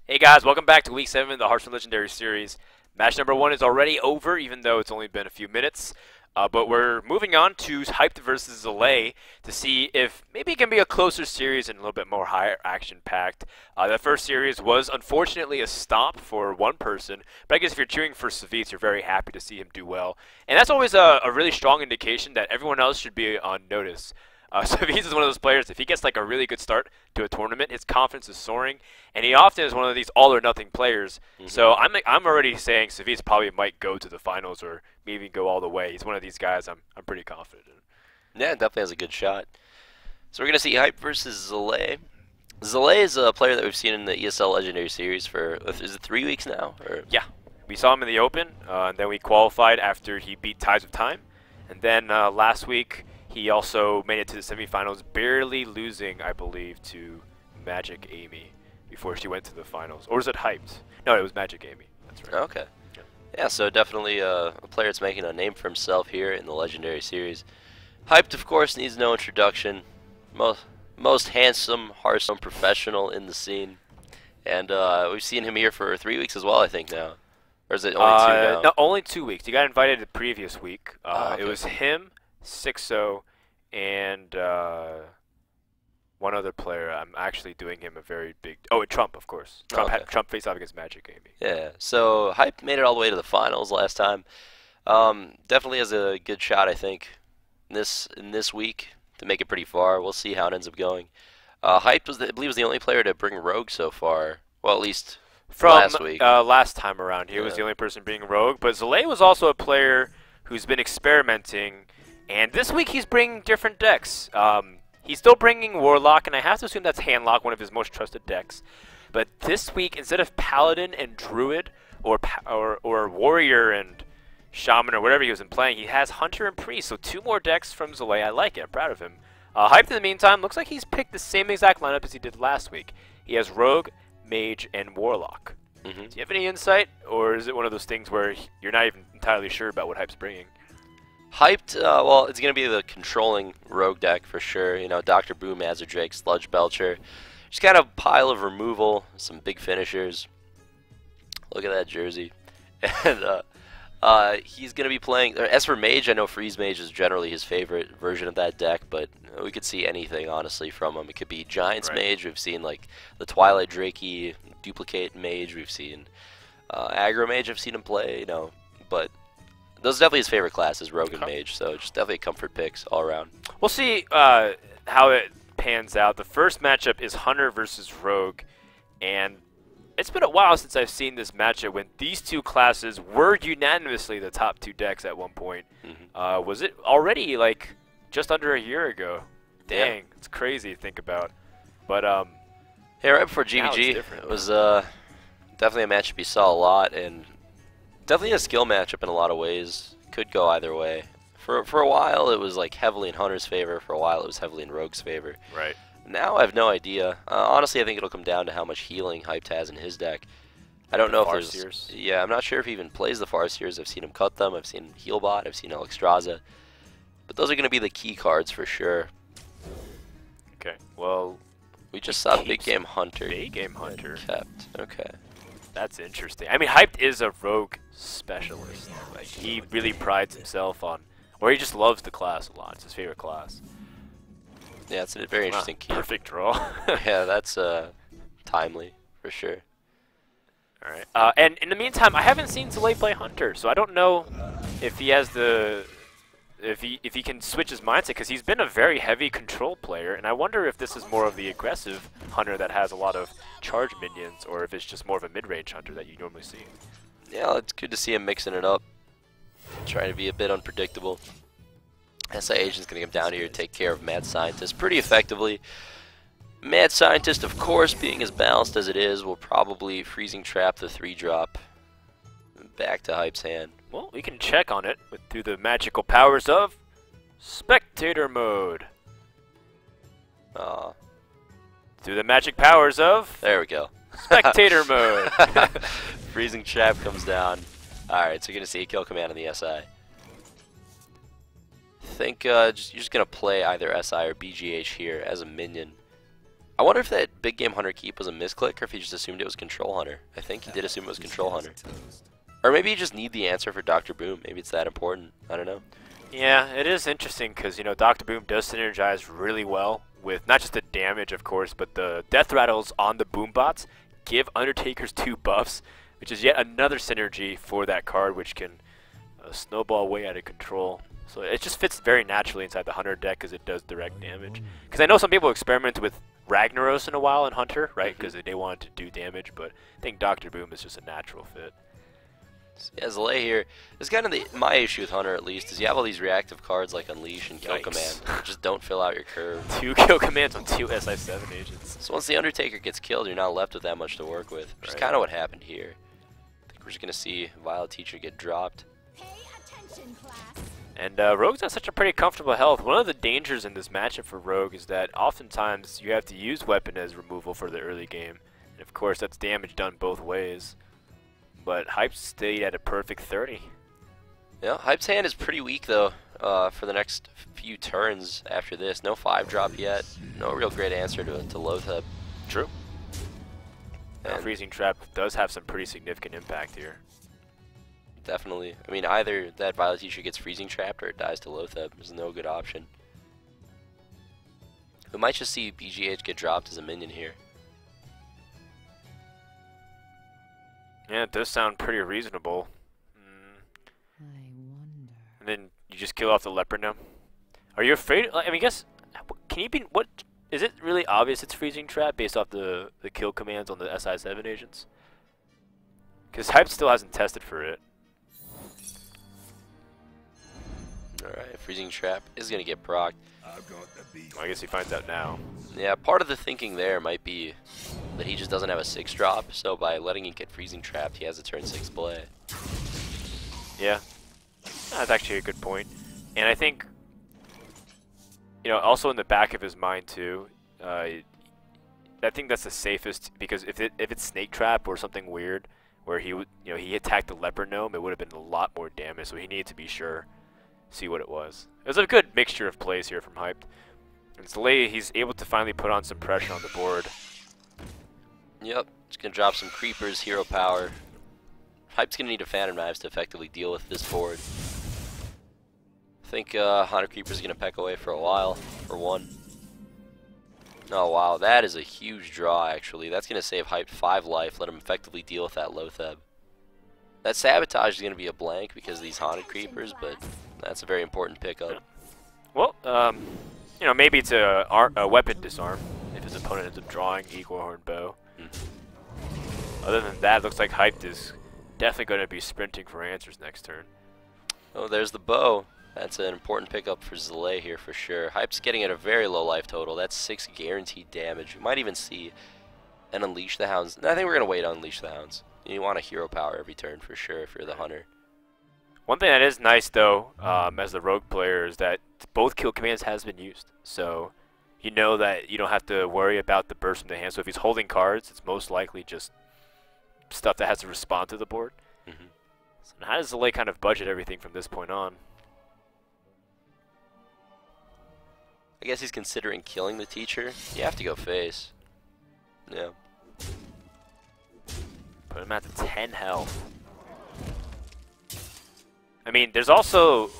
Hey guys, welcome back to Week 7 of the Hearthstone Legendary Series. Match number 1 is already over, even though it's only been a few minutes. But we're moving on to Hyped versus Zalae to see if maybe it can be a closer series and a little bit more higher action-packed. The first series was unfortunately a stop for one person, but I guess if you're cheering for Savitz, you're very happy to see him do well. And that's always a really strong indication that everyone else should be on notice. Savitz is one of those players, if he gets like a really good start to a tournament, his confidence is soaring, and he often is one of these all or nothing players. So I'm already saying Savitz probably might go to the finals or maybe go all the way. He's one of these guys I'm pretty confident in. Yeah, definitely has a good shot. So we're going to see Hype versus Zalae. Zalae is a player that we've seen in the ESL Legendary Series for, is it 3 weeks now? Or? Yeah, we saw him in the Open, and then we qualified after he beat Tides of Time. And then last week, he also made it to the semifinals, barely losing, I believe, to Magic Amy before she went to the finals. Or was it Hyped? No, it was Magic Amy. That's right. Okay. Yeah, so definitely a player that's making a name for himself here in the Legendary Series. Hyped, of course, needs no introduction. Most handsome Hearthstone professional in the scene. And we've seen him here for 3 weeks as well, I think, now. Or is it only 2 now? No, only 2 weeks. He got invited the previous week. Okay. It was him, Sixo, and one other player. I'm actually doing him a very big... Oh, and Trump, of course. Trump faced off against Magic Amy. Yeah, so Hype made it all the way to the finals last time. Definitely has a good shot, I think, in this week to make it pretty far. We'll see how it ends up going. Hype, I believe, was the only player to bring Rogue so far. Well, at least from last week. Last time around, he was the only person being Rogue. But Zalae was also a player who's been experimenting. And this week he's bringing different decks. He's still bringing Warlock, and I have to assume that's Handlock, one of his most trusted decks. But this week, instead of Paladin and Druid, or Warrior and Shaman, or whatever he was playing, he has Hunter and Priest. So 2 more decks from Zalae. I like it. I'm proud of him. Hyped in the meantime, looks like he's picked the same exact lineup as he did last week. He has Rogue, Mage, and Warlock. Do you have any insight, or is it one of those things where you're not even entirely sure about what Hype's bringing? Hyped, well, it's going to be the controlling Rogue deck for sure. You know, Dr. Boom, Azure Drake, Sludge Belcher. Just kind of a pile of removal, some big finishers. Look at that jersey. And he's going to be playing... As for Mage, I know Freeze Mage is generally his favorite version of that deck, but we could see anything, honestly, from him. It could be Giants Mage. We've seen, like, the Twilight Drakey Duplicate Mage. We've seen Aggro Mage. I've seen him play, you know, but... Those are definitely his favorite classes, Rogue and Mage, so just definitely comfort picks all around. We'll see how it pans out. The first matchup is Hunter versus Rogue, and it's been a while since I've seen this matchup when these two classes were unanimously the top 2 decks at one point. Was it already like just under a year ago? Dang, it's crazy to think about. But yeah, right before GVG, it was definitely a matchup you saw a lot, and definitely a skill matchup in a lot of ways. Could go either way. For a while, it was like heavily in Hunter's favor. For a while, it was heavily in Rogue's favor. Right. Now, I have no idea. Honestly, I think it'll come down to how much healing Hyped has in his deck. I don't know if there's... Yeah, I'm not sure if he even plays the Farseers. I've seen him cut them. I've seen Healbot. I've seen Alexstrasza. But those are going to be the key cards for sure. Okay, well... We just saw Big Game Hunter. Big Game Hunter. Kept. Okay. That's interesting. I mean, Hyped is a Rogue specialist. Like, he really prides himself on, or he just loves the class a lot. It's his favorite class. Yeah, it's a very interesting key. Perfect draw. Yeah, that's timely for sure. All right. And in the meantime, I haven't seen Zalae play Hunter, so I don't know if he has the if he can switch his mindset, because he's been a very heavy control player, and I wonder if this is more of the aggressive Hunter that has a lot of charge minions, or if it's just more of a mid-range Hunter that you normally see. Yeah, it's good to see him mixing it up, trying to be a bit unpredictable. SI Agent's going to come down here and take care of Mad Scientist pretty effectively. Mad Scientist, of course, being as balanced as it is, will probably Freezing Trap the 3-drop back to Hype's hand. Well, we can check on it through the magical powers of Spectator Mode. Through the magic powers of... There we go. Spectator Mode. Freezing Trap comes down. Alright, so you're going to see a kill command on the SI. I think you're just going to play either SI or BGH here as a minion. I wonder if that big game Hunter keep was a misclick or if he just assumed it was Control Hunter. I think he did assume it was Control Hunter. Or maybe you just need the answer for Dr. Boom. Maybe it's that important. I don't know. Yeah, it is interesting because, you know, Dr. Boom does synergize really well with not just the damage, of course, but the death rattles on the boom bots give Undertakers 2 buffs, which is yet another synergy for that card, which can snowball way out of control. So it just fits very naturally inside the Hunter deck because it does direct damage. Because I know some people experimented with Ragnaros in a while in Hunter, right, because they wanted to do damage, but I think Dr. Boom is just a natural fit. Yeah, Zalae here. This is kind of my issue with Hunter, at least, is you have all these reactive cards like Unleash and Kill Command. Just don't fill out your curve. 2 Kill Commands on 2 SI7 agents. So once the Undertaker gets killed, you're not left with that much to work with, which is kind of what happened here. I think we're just going to see Violet Teacher get dropped. Pay attention, class. And Rogue's got such a pretty comfortable health. One of the dangers in this matchup for Rogue is that oftentimes you have to use weapon as removal for the early game. And of course, that's damage done both ways. But Hype stayed at a perfect 30. Yeah, Hype's hand is pretty weak, though, for the next few turns after this. No 5-drop yet. No real great answer to Lotheb. True. And Freezing Trap does have some pretty significant impact here. Definitely. I mean, either that Violet Teacher gets Freezing Trapped or it dies to Lotheb. There's no good option. We might just see BGH get dropped as a minion here. Yeah, it does sound pretty reasonable. I wonder. And then you just kill off the Leopard Gnome. Are you afraid? I mean, I guess, can you be, what, is it really obvious it's Freezing Trap based off the kill commands on the SI7 agents? Because Hype still hasn't tested for it. Alright, Freezing Trap is going to get procced. Well, I guess he finds out now. Yeah, part of the thinking there might be that he just doesn't have a 6-drop, so by letting it get Freezing Trapped, he has a turn 6 play. Yeah, that's actually a good point. And I think, you know, also in the back of his mind too, I think that's the safest, because if it's Snake Trap or something weird where he would, you know, he attacked the Leopard Gnome, it would have been a lot more damage. So he needed to be sure, see what it was. It was a good mixture of plays here from Hyped. And Zalae, he's able to finally put on some pressure on the board. Yep, just gonna drop some creepers, hero power. Hype's gonna need a Phantom Knives to effectively deal with this board. I think Hunter Creeper's gonna peck away for a while, for one. Oh wow, that is a huge draw actually. That's gonna save Hype 5 life, let him effectively deal with that Lotheb. That Sabotage is gonna be a blank because of these Haunted Creepers, but that's a very important pickup. Well, you know, maybe it's a weapon disarm if his opponent ends up drawing Eagle Horn Bow. Other than that, it looks like Hyped is definitely going to be sprinting for answers next turn. Oh, there's the bow. That's an important pickup for Zalae here for sure. Hype's getting at a very low life total. That's 6 guaranteed damage. We might even see an Unleash the Hounds. No, I think we're going to wait on Unleash the Hounds. You want a hero power every turn for sure if you're the Hunter. One thing that is nice though, as the Rogue player, is that both kill commands has been used. So you know that you don't have to worry about the burst from the hand. So if he's holding cards, it's most likely just stuff that has to respond to the board. So how does Zalae kind of budget everything from this point on? I guess he's considering killing the Teacher. You have to go face. Yeah. Put him at the 10 health. I mean, there's also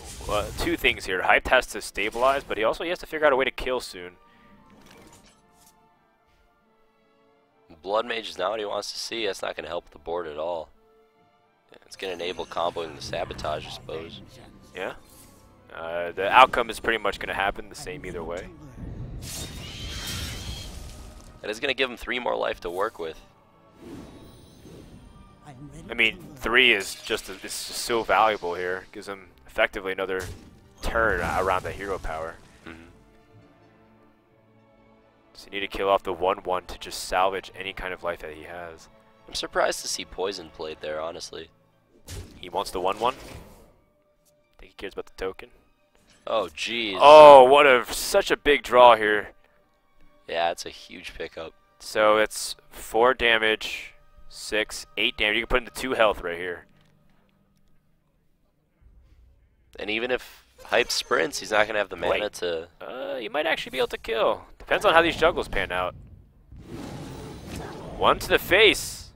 two things here. Hyped has to stabilize, but he has to figure out a way to kill soon. Blood Mage is not what he wants to see. That's not going to help the board at all. It's going to enable comboing the Sabotage, I suppose. Yeah. The outcome is pretty much going to happen the same either way. And it's going to give him 3 more life to work with. I mean, 3 is just it's just so valuable here. Gives him effectively another turn around the hero power. So you need to kill off the 1/1 to just salvage any kind of life that he has. I'm surprised to see Poison played there, honestly. He wants the 1/1. Think he cares about the token. Oh, jeez. Oh, what such a big draw here. Yeah, it's a huge pickup. So it's 4 damage, 6, 8 damage. You can put into 2 health right here. And even if Hype sprints, he's not going to have the mana to... You might actually be able to kill. Depends on how these juggles pan out. One to the face.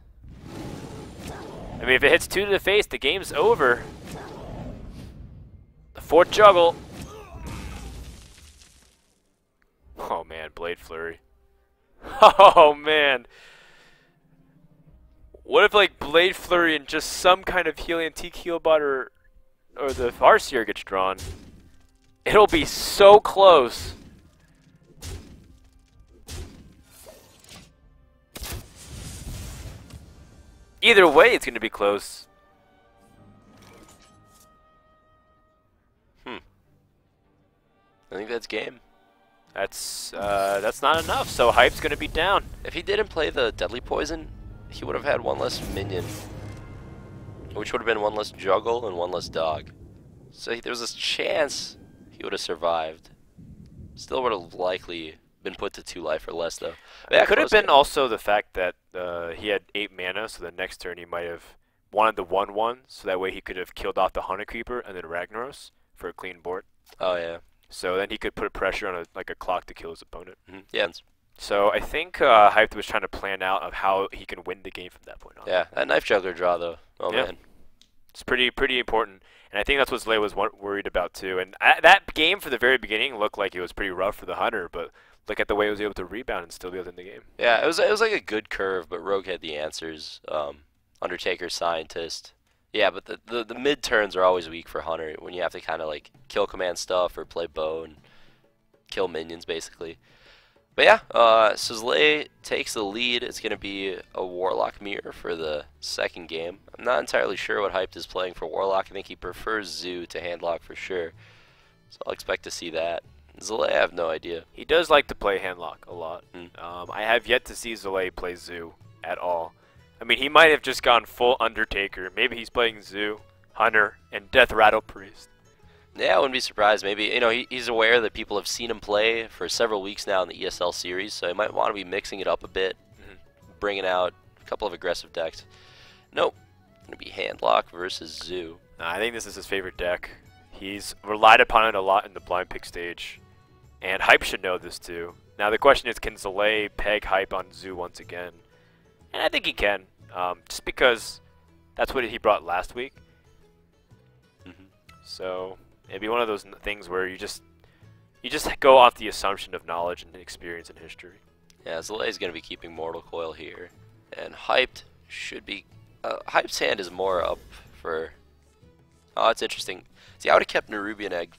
I mean, if it hits 2 to the face, the game's over. The fourth juggle. Oh man, Blade Flurry. Oh man. What if like Blade Flurry and just some kind of heal antique heal bot or the Farseer gets drawn? It'll be so close. Either way, it's going to be close. I think that's game. That's not enough. So Hype's going to be down. If he didn't play the Deadly Poison, he would have had one less minion, which would have been one less juggle and one less dog. So there was this chance he would have survived. Still would have likely been put to 2 life or less, though. It could have been also the fact that he had 8 mana, so the next turn he might have wanted the 1/1, so that way he could have killed off the Hunter Creeper and then Ragnaros for a clean board. Oh yeah. So then he could put pressure on a clock to kill his opponent. Yeah. So I think Hyped was trying to plan out of how he can win the game from that point on. Yeah, that knife juggler draw though. Oh Yeah. man. It's pretty important, and I think that's what Zalae was worried about too. And that game for the very beginning looked like it was pretty rough for the Hunter, but look at the way he was able to rebound and still be able to win the game. Yeah, it was like a good curve, but Rogue had the answers. Undertaker, Scientist. Yeah, but the mid turns are always weak for Hunter when you have to kind of like kill command stuff or play bow and kill minions basically. But yeah, so Zalae takes the lead. It's going to be a Warlock mirror for the second game. I'm not entirely sure what Hyped is playing for Warlock. I think he prefers Zoo to Handlock for sure. So I'll expect to see that. Zalae, I have no idea. He does like to play Handlock a lot. I have yet to see Zalae play Zoo at all. I mean, he might have just gone full Undertaker. Maybe he's playing Zoo, Hunter, and Death Rattle Priest. Yeah, I wouldn't be surprised. Maybe, you know, he's aware that people have seen him play for several weeks now in the ESL series, so he might want to be mixing it up a bit, bringing out a couple of aggressive decks. Nope, going to be Handlock versus Zoo. I think this is his favorite deck. He's relied upon it a lot in the blind pick stage, and Hype should know this too. Now the question is, can Zalae peg Hype on Zoo once again? And I think he can, just because that's what he brought last week. So it'd be one of those things where you just go off the assumption of knowledge and experience and history. Yeah, Zalae's going to be keeping Mortal Coil here, and Hyped should be. Hyped's hand is more up for. Oh, it's interesting. See, I would have kept Nerubian Egg.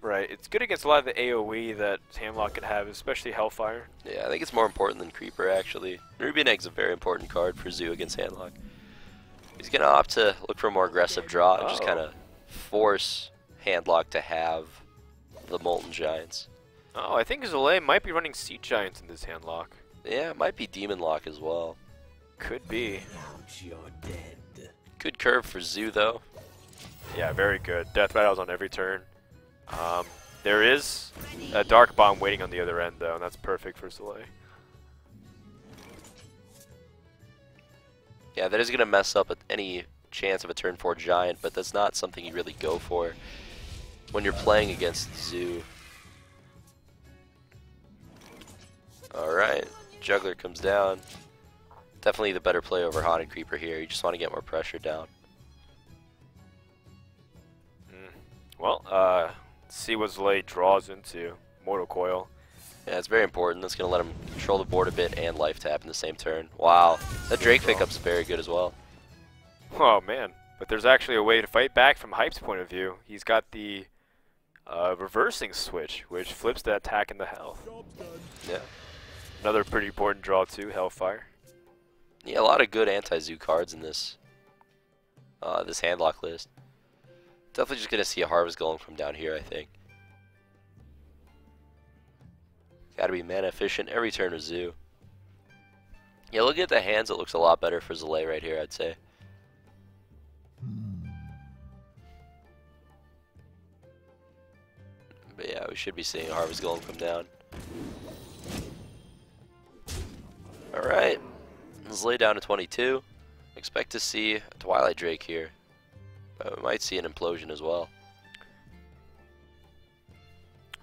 Right, it's good against a lot of the AoE that Handlock could have, especially Hellfire. Yeah, I think it's more important than Creeper, actually. Nerubian Egg's a very important card for Zoo against Handlock. He's going to opt to look for a more aggressive draw and just kind of force Handlock to have the Molten Giants. Oh, I think Zalae might be running Sea Giants in this Handlock. Yeah, it might be Demon Lock as well. Could be. Good curve for Zoo, though. Yeah, very good. Death Rattles on every turn. There is a Dark Bomb waiting on the other end, though, and that's perfect for Zalae. Yeah, that is going to mess up any chance of a turn 4 Giant, but that's not something you really go for when you're playing against Zoo. Alright, Juggler comes down. Definitely the better play over Haunted Creeper here. You just want to get more pressure down. Well, let's see what Zalae draws into. Mortal Coil. Yeah, it's very important. That's going to let him control the board a bit and life tap in the same turn. Wow, that Drake pickup's very good as well. Oh man, but there's actually a way to fight back from Hype's point of view. He's got the reversing switch, which flips the attack and the health. Yeah. Another pretty important draw too, Hellfire. Yeah, a lot of good anti-Zoo cards in this this Handlock list. Definitely just going to see a Harvest Golem from down here, I think. Got to be mana efficient every turn with Zoo. Yeah, look at the hands. It looks a lot better for Zalae right here, I'd say. But yeah, we should be seeing a Harvest Golem come down. Alright. Zalae down to 22. Expect to see a Twilight Drake here. But we might see an Implosion as well.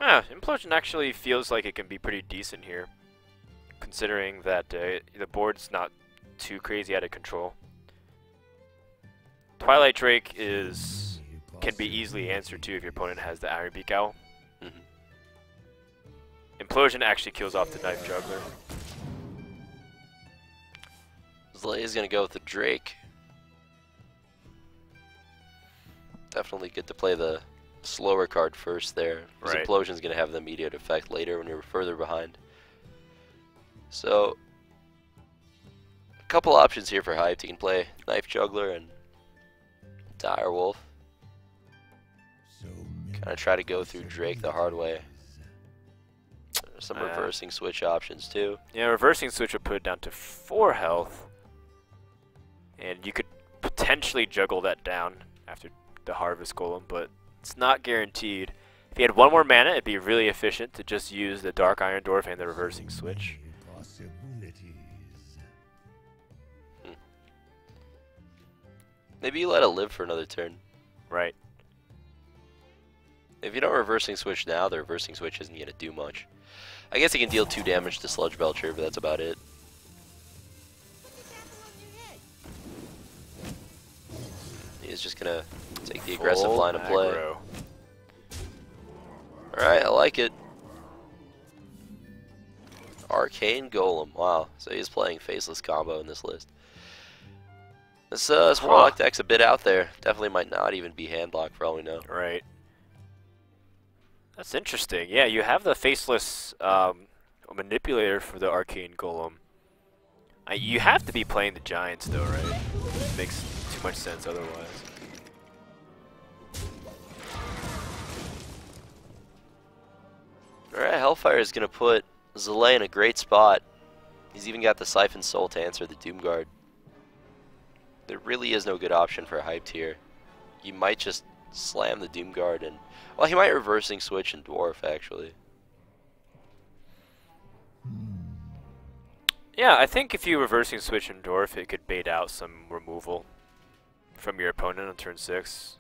Implosion actually feels like it can be pretty decent here, considering that the board's not too crazy out of control. Twilight Drake can be easily answered too if your opponent has the Iron Beak Owl. Implosion actually kills off the Knife Juggler. Zalae is going to go with the Drake. Definitely good to play the slower card first there. Because Right. Implosion is going to have the immediate effect later when you're further behind. So, a couple options here for Hyped. You can play Knife Juggler and Direwolf. Kind of try to go through Drake the hard way. There's some reversing switch options too. Yeah, reversing switch would put it down to 4 health. And you could potentially juggle that down after the Harvest Golem, but it's not guaranteed. If you had 1 more mana, it'd be really efficient to just use the Dark Iron Dwarf and the reversing switch. Maybe you let it live for another turn. Right. If you don't reversing switch now, the reversing switch isn't going to do much. I guess he can deal 2 damage to Sludge Belcher, but that's about it. He's just going to take the aggressive Full line of play. aggro. Alright, I like it. Arcane Golem. Wow, so he's playing Faceless combo in this list. This Warlock deck's a bit out there. Definitely might not even be handlocked for all we know. Right. That's interesting. Yeah, you have the Faceless manipulator for the Arcane Golem. You have to be playing the Giants though, right? It makes too much sense otherwise. Alright, Hellfire is going to put Zalae in a great spot. He's even got the Siphon Soul to answer the Doomguard. There really is no good option for Hyped here. You might just slam the Doomguard and... Well, he might reversing switch and Dwarf, actually. Yeah, I think if you reversing switch and Dwarf, it could bait out some removal from your opponent on turn 6.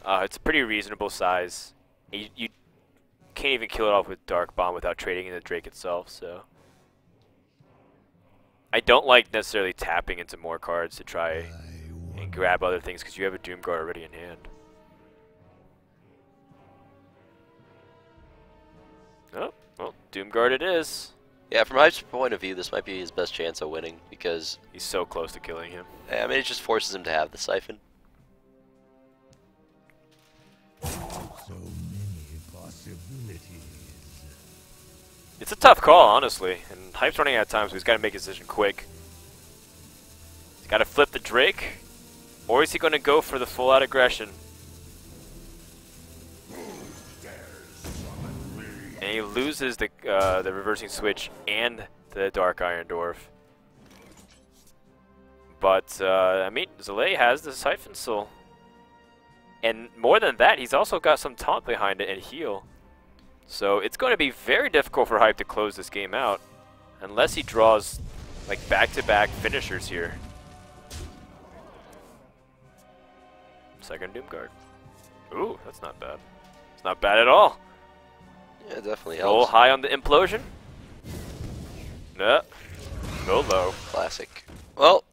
It's a pretty reasonable size. You can't even kill it off with Dark Bomb without trading in the Drake itself, so... I don't like necessarily tapping into more cards to try and grab other things because you have a Doomguard already in hand. Oh, well, Doomguard it is. Yeah, from Hype's point of view, this might be his best chance of winning because... He's so close to killing him. I mean, it just forces him to have the Siphon. It's a tough call, honestly, and Hype's running out of time, so he's got to make a decision quick. He's got to flip the Drake, or is he going to go for the full-out aggression? And he loses the reversing switch and the Dark Iron Dwarf. But, I mean, Zalae has the Siphon Soul. And more than that, he's also got some taunt behind it and heal. So it's going to be very difficult for Hype to close this game out, unless he draws like back-to-back finishers here. Second Doomguard. Ooh, that's not bad. It's not bad at all. Yeah, definitely Roll helps. high on the implosion. Nah. Go low. Classic. Well,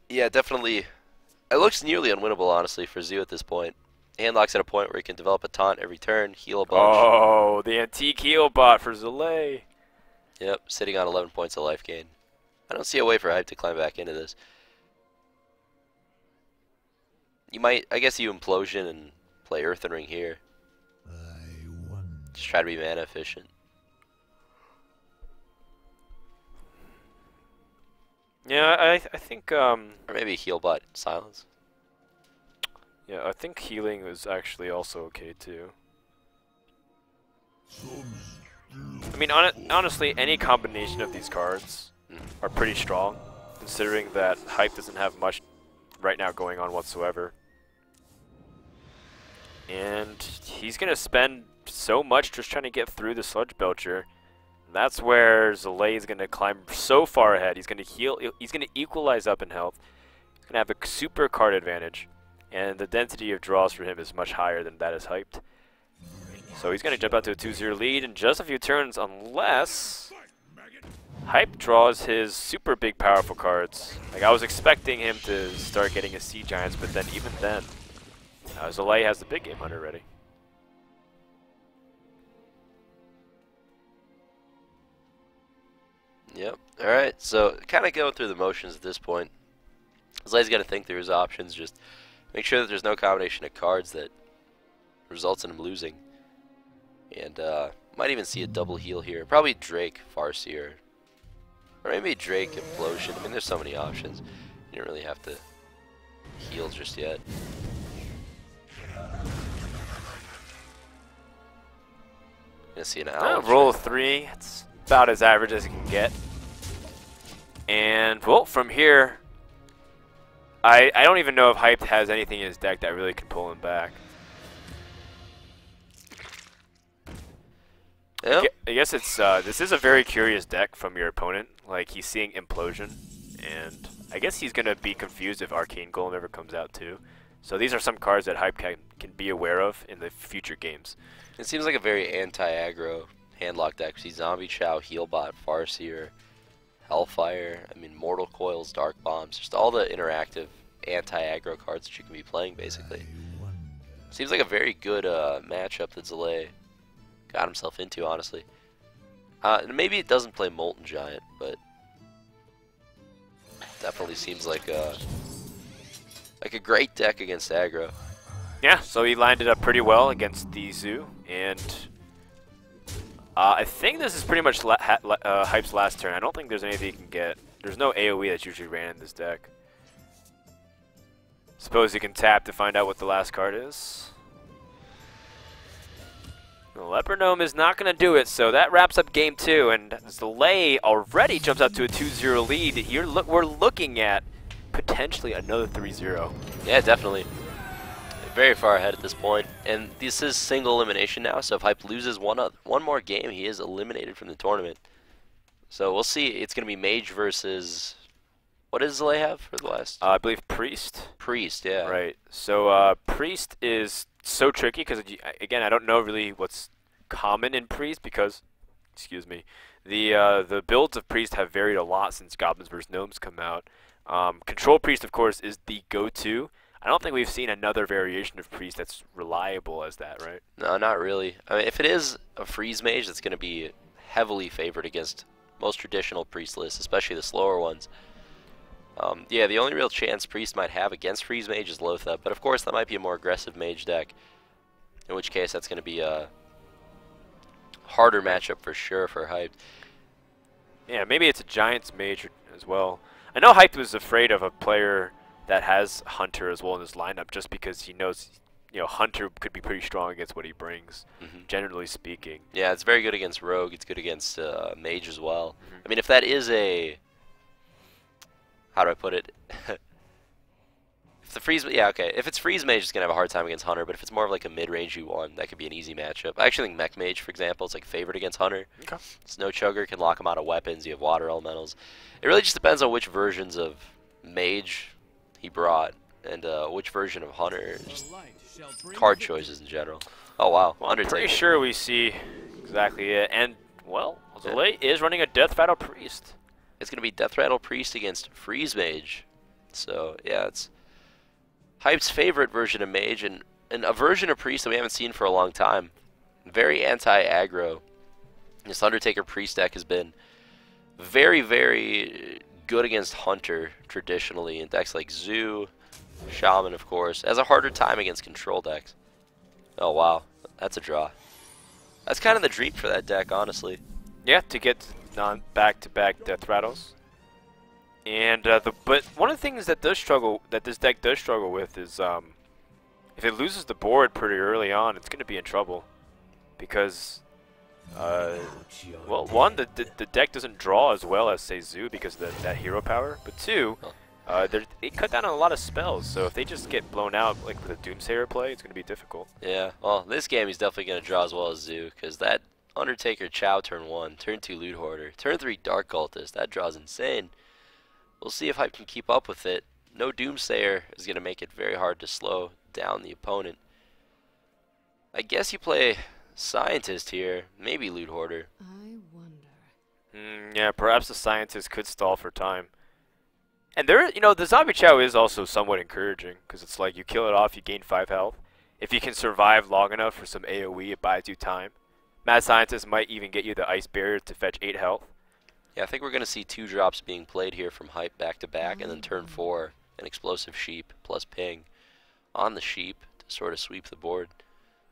yeah, definitely. It looks nearly unwinnable, honestly, for Zoo at this point. Handlock's at a point where he can develop a taunt every turn, heal a bunch. Oh, the antique heal bot for Zalae. Yep, sitting on 11 points of life gain. I don't see a way for Hype to climb back into this. You might, I guess you Implosion and play Earthen Ring here. Just try to be mana efficient. Yeah, I think Or maybe Healbot Silence. yeah, I think healing is actually also okay too. I mean, honestly, any combination of these cards are pretty strong, considering that Hype doesn't have much right now going on whatsoever. And he's going to spend so much just trying to get through the Sludge Belcher. That's where Zalae is going to climb so far ahead. He's going to heal. He's going to equalize up in health. He's going to have a super card advantage. And the density of draws for him is much higher than that is Hyped. So he's going to jump out to a 2-0 lead in just a few turns unless Hype draws his super big powerful cards. Like I was expecting him to start getting his Sea Giants, but then even then, Zalae has the big game hunter ready. Yep. Alright, so kind of going through the motions at this point. Zalae's got to think through his options, just make sure that there's no combination of cards that results in him losing. And might even see a double heal here. Probably Drake, Farseer. Or maybe Drake, Implosion. I mean, there's so many options. You don't really have to heal just yet. Gonna see an owl. Roll of 3. It's about as average as you can get. And, well, from here, I don't even know if Hyped has anything in his deck that really can pull him back. Yep. I guess it's this is a very curious deck from your opponent. Like he's seeing Implosion, and I guess he's gonna be confused if Arcane Golem ever comes out too. So these are some cards that Hype can be aware of in the future games. It seems like a very anti-aggro handlock deck. See Zombie Chow, Healbot, Farseer, Hellfire. I mean, Mortal Coils, Dark Bombs. Just all the interactive anti-aggro cards that you can be playing basically. Seems like a very good matchup that Zalae got himself into, honestly. Maybe it doesn't play Molten Giant, but definitely seems like a great deck against aggro. Yeah, so he lined it up pretty well against the Zoo, and I think this is pretty much Hype's last turn. I don't think there's anything he can get. There's no AoE that's usually ran in this deck. Suppose you can tap to find out what the last card is. The Leopard Gnome is not going to do it, so that wraps up game 2, and Zalae already jumps up to a 2-0 lead. Here, we're looking at potentially another 3-0. Yeah, definitely. Very far ahead at this point, and this is single elimination now, so if Hype loses one more game, he is eliminated from the tournament. So we'll see. It's going to be Mage versus... What does Zalae have for the last? I believe Priest. Priest, yeah. Right. So Priest is so tricky because, again, I don't know really what's common in Priest because, excuse me, the builds of Priest have varied a lot since Goblins vs. Gnomes come out. Control Priest, of course, is the go-to. I don't think we've seen another variation of Priest that's reliable as that, right? No, not really. I mean, if it is a Freeze Mage, that's going to be heavily favored against most traditional Priest lists, especially the slower ones. Yeah, the only real chance Priest might have against Freeze Mage is Lothar, but of course that might be a more aggressive Mage deck, in which case that's going to be a harder matchup for sure for Hyped. Yeah, maybe it's a Giants Mage as well. I know Hyped was afraid of a player that has Hunter as well in his lineup just because he knows, you know, Hunter could be pretty strong against what he brings, generally speaking. Yeah, it's very good against Rogue, it's good against Mage as well. I mean, if that is a... How do I put it? If the freeze, yeah, okay. If it's Freeze Mage, it's gonna have a hard time against Hunter. But if it's more of like a mid-rangey one, that could be an easy matchup. I actually think Mech Mage, for example, is like favored against Hunter. Okay. Snow Chugger can lock him out of weapons. You have Water Elementals. It really just depends on which versions of Mage he brought and which version of Hunter. Just card choices in general. Oh wow, Well, I'm Undertaker. pretty sure we see exactly it. And well, Zalae is running a Death Rattle Priest. It's going to be Death Rattle Priest against Freeze Mage. So, yeah, it's Hype's favorite version of Mage and a version of Priest that we haven't seen for a long time. Very anti-aggro. This Undertaker Priest deck has been very, very good against Hunter traditionally in decks like Zoo, Shaman, of course. Has a harder time against control decks. Oh, wow. That's a draw. That's kind of the dream for that deck, honestly. Yeah, to get back-to-back Death Rattles. And but one of the things that this deck does struggle with is if it loses the board pretty early on, it's going to be in trouble because well, one, the deck doesn't draw as well as say Zoo because of that hero power, but two, they cut down on a lot of spells. So if they just get blown out like with a Doomsayer play, it's going to be difficult. Yeah, well, this game he's definitely going to draw as well as Zoo because that Undertaker Chow turn 1, turn 2 Loot Hoarder, turn 3 Dark Cultist. That draws insane. We'll see if Hype can keep up with it. No Doomsayer is going to make it very hard to slow down the opponent. I guess you play Scientist here, maybe Loot Hoarder. I wonder. Yeah, perhaps the scientist could stall for time. And there, the zombie chow is also somewhat encouraging because it's like you kill it off, you gain 5 health. If you can survive long enough for some AoE, it buys you time. Mad Scientist might even get you the ice barrier to fetch 8 health. Yeah, I think we're going to see 2 drops being played here from Hype back to back, and then turn 4, an explosive sheep plus ping on the sheep to sort of sweep the board.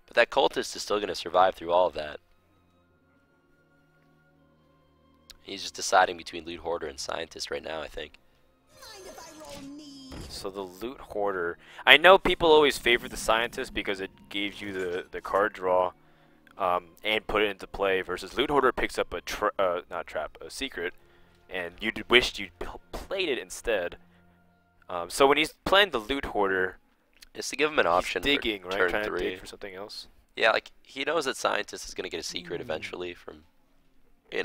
But that cultist is still going to survive through all of that. He's just deciding between loot hoarder and scientist right now, I think. So the loot hoarder, I know people always favor the scientist because it gives you the card draw and put it into play, versus loot hoarder picks up a secret, and you wished you'd played it instead. So when he's playing the loot hoarder, it's to give him an option digging, for right? turn Trying 3. to dig for something else. Yeah, like he knows that scientist is going to get a secret eventually from,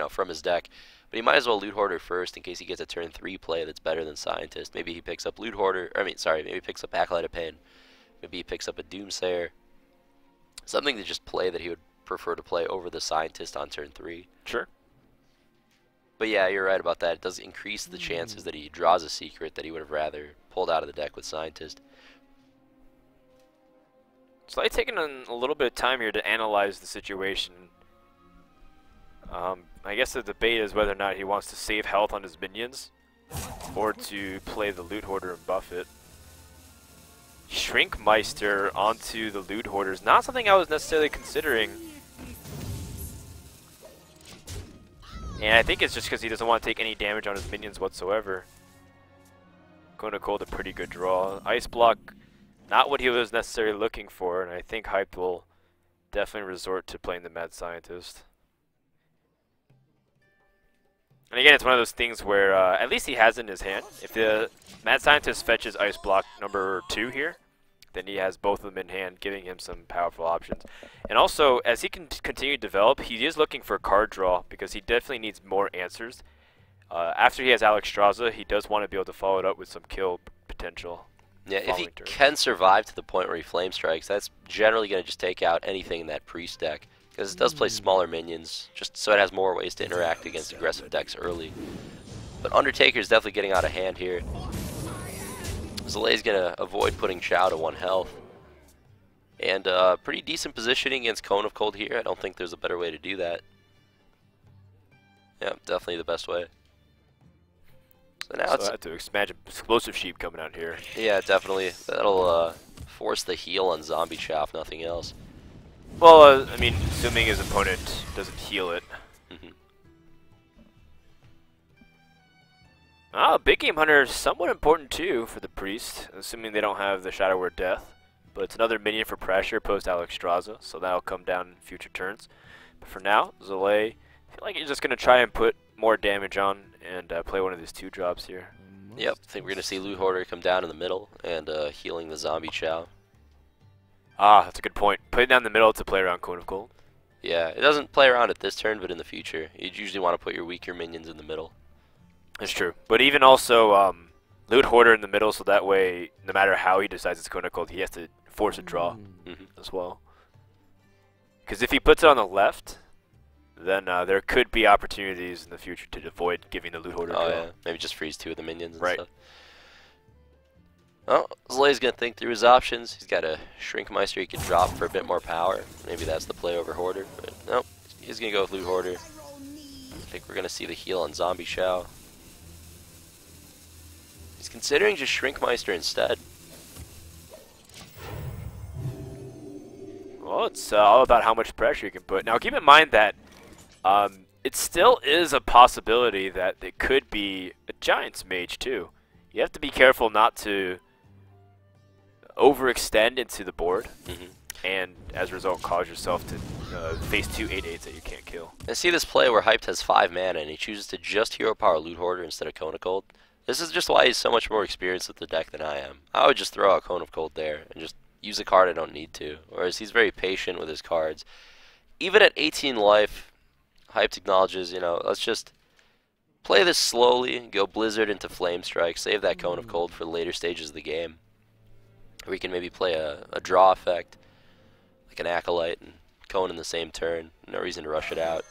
from his deck. But he might as well loot hoarder first in case he gets a turn 3 play that's better than scientist. Maybe he picks up loot hoarder. Maybe he picks up Acolyte of Pain. Maybe he picks up a Doomsayer. Something to just play that he would prefer to play over the scientist on turn 3. Sure. But yeah, you're right about that. It does increase the chances that he draws a secret that he would have rather pulled out of the deck with scientist. So I've taken a little bit of time here to analyze the situation. I guess the debate is whether or not he wants to save health on his minions or to play the loot hoarder and buff it. Shrinkmeister onto the loot hoarder is not something I was necessarily considering. And I think it's just because he doesn't want to take any damage on his minions whatsoever. Going to call it a pretty good draw. Ice block, not what he was necessarily looking for, and I think Hype will definitely resort to playing the Mad Scientist. And again, it's one of those things where at least he has it in his hand. If the Mad Scientist fetches Ice Block number 2 here, then he has both of them in hand, giving him some powerful options. And also, as he can continue to develop, he is looking for a card draw because he definitely needs more answers. After he has Alexstrasza, he does want to be able to follow it up with some kill potential. Yeah, if he can survive to the point where he flame strikes, that's generally going to just take out anything in that priest deck. Because it does play smaller minions, just so it has more ways to interact against aggressive decks early. But Undertaker is definitely getting out of hand here. Zalae's going to avoid putting Chow to 1 health. And pretty decent positioning against Cone of Cold here. I don't think there's a better way to do that. Yeah, definitely the best way. So now I have to imagine Explosive Sheep coming out here. Yeah, definitely. That'll force the heal on Zombie Chow, if nothing else. Well, I mean, assuming his opponent doesn't heal it. Big Game Hunter is somewhat important too for the Priest, assuming they don't have the Shadow Word Death. But it's another minion for pressure post Alexstrasza, so that'll come down in future turns. But for now, Zalae, I feel like you're just going to try and put more damage on and play one of these 2 drops here. Yep, I think we're going to see Loot Hoarder come down in the middle and healing the Zombie Chow. That's a good point. Put it down in the middle to play around Cone of Cold. Yeah, it doesn't play around at this turn, but in the future. You'd usually want to put your weaker minions in the middle. That's true. But even also, Loot Hoarder in the middle, so that way, no matter how he decides it's Cone of Cold, he has to force a draw as well. Because if he puts it on the left, then there could be opportunities in the future to avoid giving the Loot Hoarder a draw. Yeah, maybe just freeze 2 of the minions and right. stuff. Oh, Zalae's going to think through his options. He's got a Shrinkmeister he can drop for a bit more power. Maybe that's the play over Hoarder. But nope, he's going to go with Loot Hoarder. I think we're going to see the heal on Zombie Chow. He's considering just Shrinkmeister instead. Well, it's all about how much pressure you can put. Now, keep in mind that it still is a possibility that it could be a Giant's Mage, too. You have to be careful not to overextend into the board, and as a result cause yourself to face 2 8/8s that you can't kill. I see this play where Hyped has 5 mana and he chooses to just Hero Power Loot Hoarder instead of Cone of Cold. This is just why he's so much more experienced with the deck than I am. I would just throw out Cone of Cold there and just use a card I don't need to, whereas he's very patient with his cards. Even at 18 life, Hyped acknowledges, let's just play this slowly, go Blizzard into Flame Strike, save that Cone of Cold for the later stages of the game. Or we can maybe play a draw effect, like an Acolyte and Cone in the same turn. No reason to rush it out.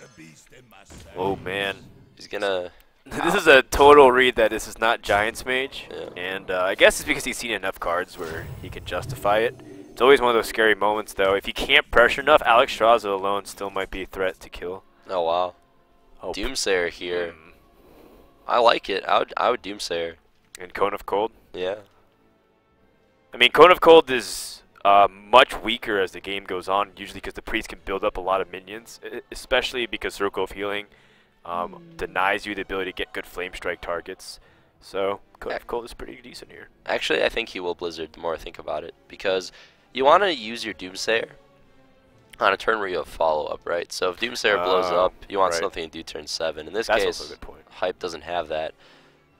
Oh man, He's gonna. This is a total read that this is not Giants Mage, Yeah. and I guess it's because he's seen enough cards where he can justify it. It's always one of those scary moments, though. If you can't pressure enough, Alex Straza alone still might be a threat to kill. Oh wow. Oh. Doomsayer here. Mm. I like it. I would Doomsayer. And Cone of Cold. Yeah. I mean, Cone of Cold is much weaker as the game goes on, usually because the priest can build up a lot of minions, especially because Circle of Healing denies you the ability to get good Flame Strike targets. So, Cone of Cold is pretty decent here. Actually, I think he will Blizzard the more I think about it, because you want to use your Doomsayer on a turn where you have follow-up, right? So if Doomsayer blows up, you want right. something to do turn 7. In this That's case, also a good point. Hype doesn't have that.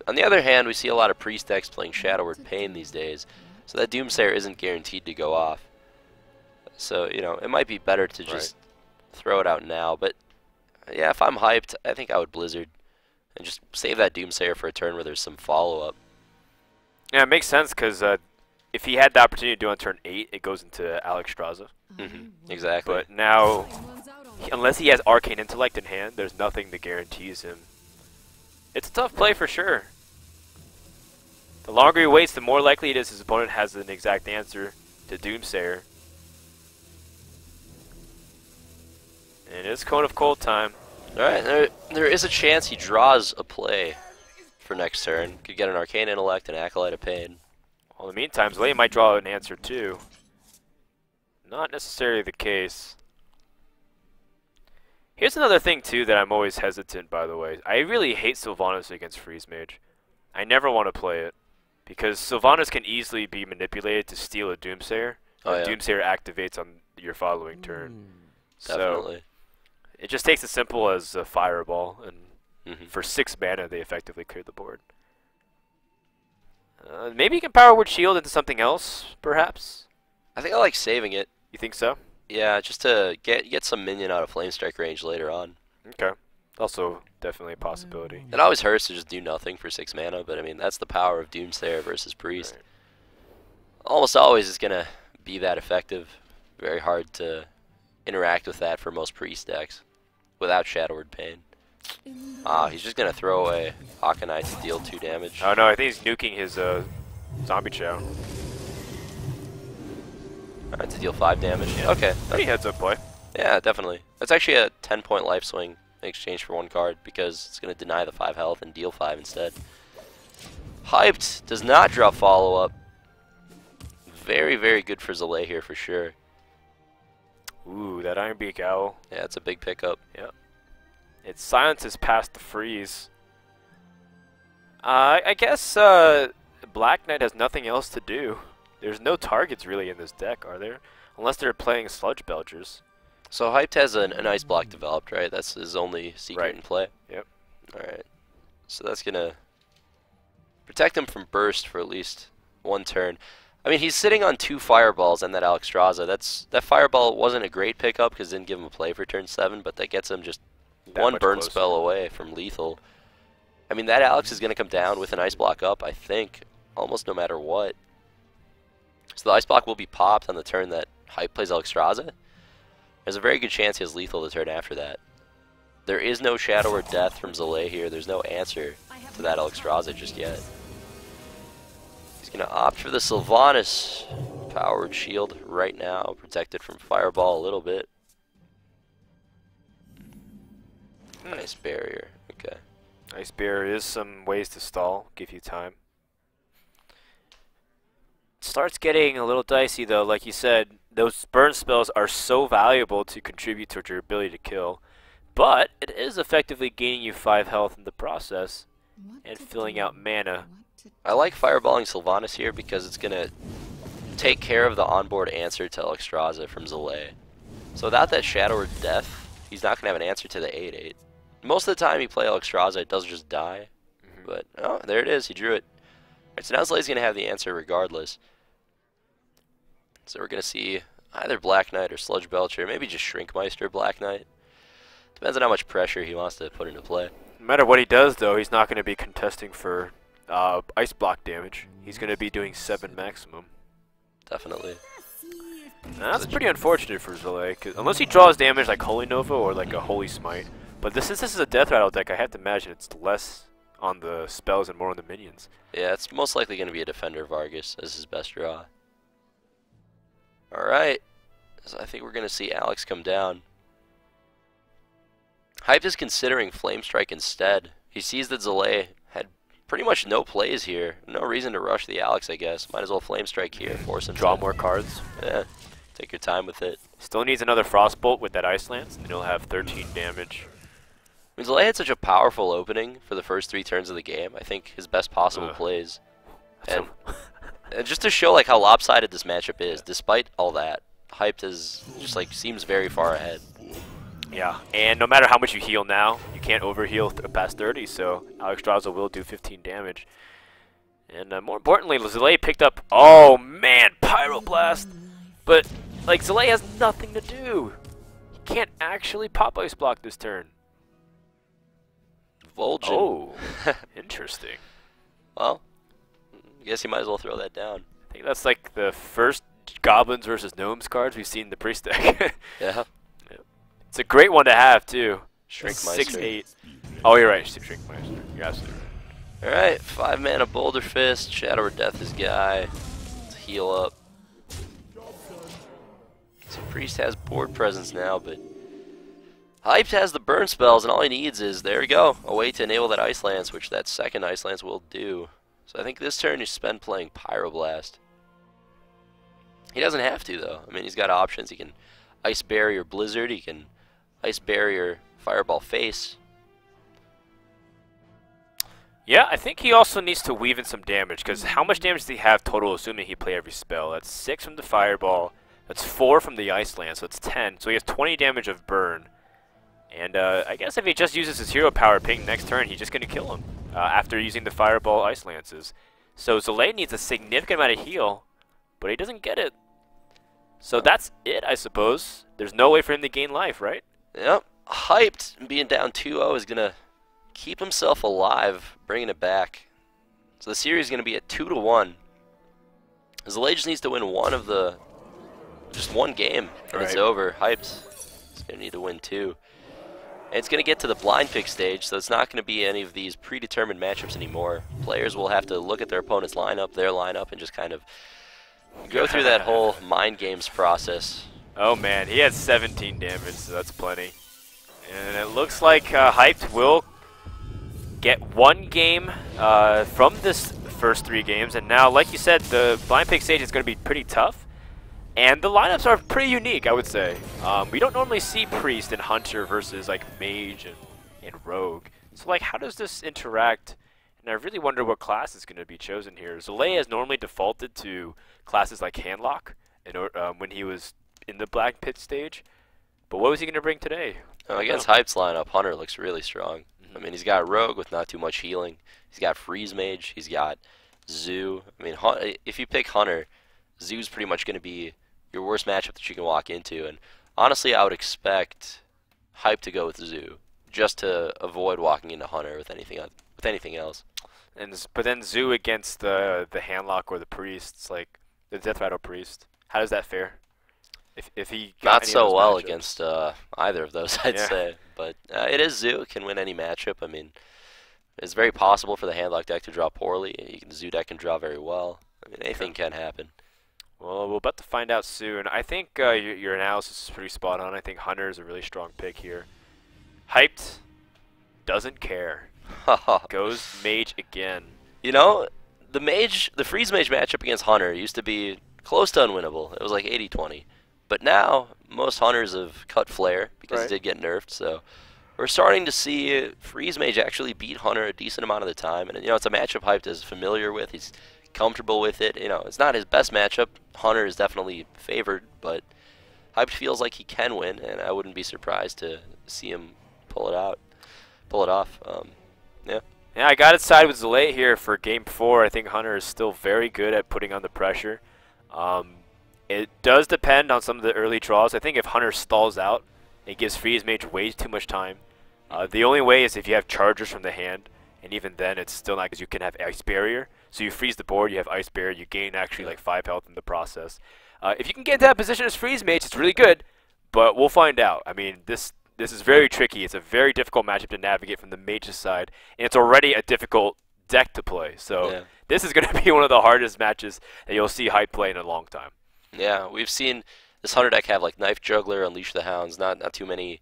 On the other hand, we see a lot of Priest decks playing Shadow Word Pain these days, so that Doomsayer isn't guaranteed to go off. So, you know, it might be better to just throw it out now, but yeah, if I'm hyped, I think I would Blizzard and just save that Doomsayer for a turn where there's some follow-up. Yeah, it makes sense because if he had the opportunity to do on turn 8, it goes into Alex Straza. Exactly. But now, unless he has Arcane Intellect in hand, there's nothing that guarantees him. It's a tough play for sure. The longer he waits, the more likely it is his opponent has an exact answer to Doomsayer. And it's Cone of Cold time. Alright, there is a chance he draws a play for next turn. Could get an Arcane Intellect and Acolyte of Pain. Well, in the meantime, Zalae might draw an answer too. Not necessarily the case. Here's another thing too that I'm always hesitant, by the way. I really hate Sylvanas against Freeze Mage. I never want to play it, because Sylvanas can easily be manipulated to steal a Doomsayer. And Doomsayer activates on your following turn. Definitely. So it just takes as simple as a Fireball, and for 6 mana they effectively clear the board. Maybe you can Power Word Shield into something else, perhaps? I think I like saving it. You think so? Yeah, just to get some minion out of Flame Strike range later on. Okay. Also, definitely a possibility. It always hurts to just do nothing for 6 mana, but I mean, that's the power of Doomsayer versus Priest. Right. Almost always it's going to be that effective. Very hard to interact with that for most Priest decks without Shadow Word Pain. He's just going to throw away Aconite to deal 2 damage. Oh no, I think he's nuking his Zombie Chow. To deal 5 damage. Yeah. Okay. Pretty heads up play. Yeah, definitely. That's actually a 10-point life swing in exchange for 1 card, because it's going to deny the 5 health and deal 5 instead. Hyped does not draw follow-up. Very, very good for Zalae here for sure. Ooh, that Iron Beak Owl. Yeah, it's a big pickup. Yep. It silences past the freeze. I guess Black Knight has nothing else to do. There's no targets really in this deck, are there? Unless they're playing Sludge Belchers. So Hyped has an Ice Block developed, right? That's his only secret in play? Yep. Alright. So that's going to protect him from Burst for at least 1 turn. I mean, he's sitting on 2 Fireballs and that Alex Straza. That Fireball wasn't a great pickup because it didn't give him a play for turn 7, but that gets him just That 1 much burn closer. spell away from lethal. I mean, that Alex is going to come down with an Ice Block up, I think, almost no matter what. So the Ice Block will be popped on the turn that Hype plays Alex Straza. There's a very good chance he has lethal the turn after that. There is no Shadow or Death from Zalae here. There's no answer to that Alex Straza just yet. He's going to opt for the Sylvanas Powered Shield right now, protected from Fireball a little bit. Nice barrier. Okay. Ice Barrier is some ways to stall, give you time. Starts getting a little dicey though, like you said. Those burn spells are so valuable to contribute towards your ability to kill, but it is effectively gaining you 5 health in the process and filling out mana. I like fireballing Sylvanas here because it's going to take care of the onboard answer to Alex Straza from Zalae. So without that Shadow or Death, he's not going to have an answer to the 8/8. Most of the time you play Alex Straza, it doesn't just die. But, oh, there it is. He drew it. Right, so now Zalae's going to have the answer regardless. So we're going to see either Black Knight or Sludge Belcher, maybe just Shrinkmeister Black Knight. Depends on how much pressure he wants to put into play. No matter what he does though, he's not going to be contesting for ice block damage. He's going to be doing 7 maximum. Definitely. Now, that's pretty unfortunate for Zalae, 'cause unless he draws damage like Holy Nova or like a Holy Smite. But since this is a Death Rattle deck, I have to imagine it's less on the spells and more on the minions. Yeah, it's most likely going to be a Defender Vargas as his best draw. Alright, so I think we're going to see Alex come down. Hype is considering Flame Strike instead. He sees that Zalae had pretty much no plays here. No reason to rush the Alex, I guess. Might as well Flame Strike here, force him Draw to, more cards. yeah, take your time with it. Still needs another Frostbolt with that Ice Lance, and then he'll have 13 damage. I mean, Zalae had such a powerful opening for the first 3 turns of the game. I think his best possible plays. And just to show like how lopsided this matchup is, despite all that, Hyped is just like seems very far ahead. Yeah, and no matter how much you heal now, you can't overheal past 30, so Alex Draza will do 15 damage. And more importantly, Zalae picked up, oh man, Pyroblast! But, like, Zalae has nothing to do. He can't actually pop Ice Block this turn. Vol'jin. Oh, interesting. Well, I guess you might as well throw that down. I think that's like the first Goblins versus Gnomes cards we've seen in the Priest deck. Yeah. It's a great one to have, too. Shrink Meister. 6-8. Oh, you're right. Shrink Meister. You're absolutely right. Alright, 5 mana Boulder Fist. Shadow or Death his guy. Let's heal up. So Priest has board presence now, but Hyped has the burn spells, and all he needs is, there we go, a way to enable that Ice Lance, which that second Ice Lance will do. So I think this turn you spend playing Pyroblast. He doesn't have to, though. I mean, he's got options. He can Ice Barrier Blizzard. He can Ice Barrier Fireball Face. Yeah, I think he also needs to weave in some damage, because how much damage does he have total, assuming he play every spell? That's 6 from the Fireball, that's 4 from the Ice Lance, so it's 10. So he has 20 damage of burn. And I guess if he just uses his hero power ping next turn, he's just going to kill him after using the Fireball Ice Lances. So Zalae needs a significant amount of heal, but he doesn't get it. So that's it, I suppose. There's no way for him to gain life, right? Yep. Hyped, being down 2-0, is going to keep himself alive, bringing it back. So the series is going to be at 2-1. Zalae just needs to win just one game, and it's over. Hyped is going to need to win 2. And it's going to get to the blind pick stage, so it's not going to be any of these predetermined matchups anymore. Players will have to look at their opponent's lineup, their lineup, and just kind of go through that whole mind games process. Oh man, he had 17 damage, so that's plenty. And it looks like Hyped will get 1 game from this first 3 games. And now, like you said, the blind pick stage is going to be pretty tough. And the lineups are pretty unique, I would say. We don't normally see Priest and Hunter versus like Mage and Rogue. So like, how does this interact? And I really wonder what class is going to be chosen here. Zalae has normally defaulted to classes like Handlock when he was in the Black Pit stage. But what was he going to bring today? Against Hype's lineup, Hunter looks really strong. I mean, he's got Rogue with not too much healing. He's got Freeze Mage. He's got Zoo. I mean, if you pick Hunter, Zoo's pretty much going to be your worst matchup that you can walk into. And honestly, I would expect Hype to go with Zoo, just to avoid walking into Hunter with anything else. But then Zoo against the Handlock or the Priest, it's like the Death Rattle Priest. How does that fare? If he got not so well matchups? against either of those, I'd say. But it is Zoo. It can win any matchup. I mean, it's very possible for the Handlock deck to draw poorly. The Zoo deck can draw very well. I mean, anything can happen. Well, we're about to find out soon. I think your analysis is pretty spot on. I think Hunter is a really strong pick here. Hyped, doesn't care. Goes Mage again. You know, the Freeze Mage matchup against Hunter used to be close to unwinnable. It was like 80-20. But now, most Hunters have cut Flare because it did get nerfed. So we're starting to see Freeze Mage actually beat Hunter a decent amount of the time. And, you know, it's a matchup Hyped is familiar with. He's comfortable with it. You know, it's not his best matchup. Hunter is definitely favored, but Hyped feels like he can win, and I wouldn't be surprised to see him pull it off. Yeah. Yeah, I got to side with Zalae here for Game 4. I think Hunter is still very good at putting on the pressure. It does depend on some of the early draws. I think if Hunter stalls out, it gives Freeze Mage way too much time. The only way is if you have Chargers from the hand, and even then it's still not, because you can have Ice Barrier. So you freeze the board, you have Ice Barrier, you gain actually like 5 health in the process. If you can get into that position as Freeze Mage, it's really good, but we'll find out. I mean, this this is very tricky. It's a very difficult matchup to navigate from the mage's side, and it's already a difficult deck to play. So Yeah. this is going to be one of the hardest matches that you'll see Hype play in a long time. Yeah, we've seen this Hunter deck have like Knife Juggler, Unleash the Hounds, not too many,